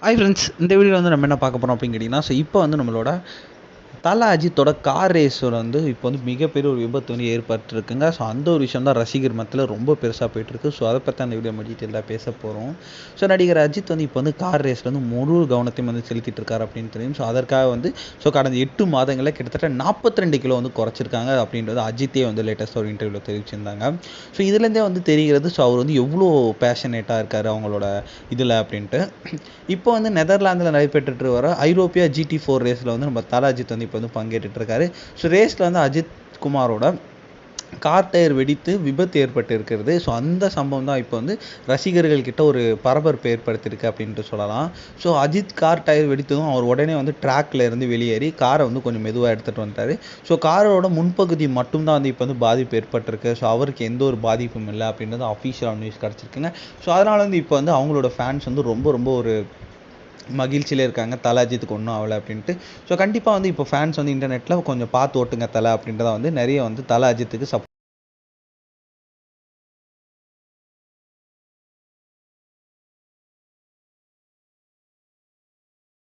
Hi friends, இந்த வீடியோவில் வந்து நம்ம என்ன பார்க்க போகிறோம் அப்படின்னு கேட்டிங்கன்னா, இப்போ வந்து நம்மளோட தல அஜித்தோட கார் ரேஸில் வந்து இப்போ வந்து மிகப்பெரிய ஒரு விபத்து வந்து ஏற்பட்டுருக்குங்க. ஸோ அந்த ஒரு விஷயம் தான் ரசிகர் மத்தியில் ரொம்ப பெருசாக போயிட்டுருக்கு. ஸோ அதை பற்றி அந்த வீடியோ நம்ம டீட்டெயிலாக பேச போகிறோம். ஸோ நடிகர் அஜித் வந்து இப்போ வந்து கார் ரேஸில் வந்து முழு கவனத்தையும் வந்து செலுத்திட்டு இருக்காரு அப்படின்னு தெரியும். ஸோ அதற்காக வந்து கடந்த 8 மாதங்களில் கிட்டத்தட்ட 42 கிலோ வந்து குறைச்சிருக்காங்க அப்படின்றது அஜித்தே வந்து லேட்டஸ்ட்டாக ஒரு இன்டர்வியூவில் தெரிவிச்சிருந்தாங்க. ஸோ இதுலேருந்தே வந்து தெரிகிறது அவர் வந்து எவ்வளோ பேஷனேட்டாக இருக்கார் அவங்களோட இதில் அப்படின்ட்டு. இப்போ வந்து நெதர்லாந்தில் நடைபெற்றுட்டு வர ஐரோப்பியா GT4 ரேஸில் வந்து நம்ம தல அஜித் வந்து இப்போ வந்து பங்கேற்றுட்டு இருக்காரு. ஸோ ரேஸில் வந்து அஜித் குமாரோட கார் டயர் வெடித்து விபத்து ஏற்பட்டு இருக்கிறது. ஸோ அந்த சம்பவம் தான் இப்போ வந்து ரசிகர்கள் கிட்ட ஒரு பரபரப்பு ஏற்படுத்தியிருக்கு அப்படின்ட்டு சொல்லலாம். ஸோ அஜித் கார் டயர் வெடித்ததும் அவர் உடனே வந்து ட்ராக்ல இருந்து வெளியேறி காரை வந்து கொஞ்சம் மெதுவாக எடுத்துகிட்டு வந்துட்டார். ஸோ காரோட முன்பகுதி மட்டும்தான் வந்து இப்போ வந்து பாதிப்பு ஏற்பட்டிருக்கு. ஸோ அவருக்கு எந்த ஒரு பாதிப்பும் இல்லை அப்படின்றது அஃபீஷியலாக நியூஸ் கிடச்சிருக்குங்க. ஸோ அதனால் வந்து இப்போ வந்து அவங்களோட ஃபேன்ஸ் வந்து ரொம்ப ஒரு மகிழ்ச்சியில் இருக்காங்க, தல அஜித்துக்கு ஒன்றும் ஆகலை அப்படின்ட்டு. ஸோ கண்டிப்பாக வந்து இப்போ ஃபேன்ஸ் வந்து இன்டர்நெட்டில் கொஞ்சம் பார்த்து ஓட்டுங்க தலை அப்படின்றத வந்து நிறைய வந்து தல அஜித்துக்கு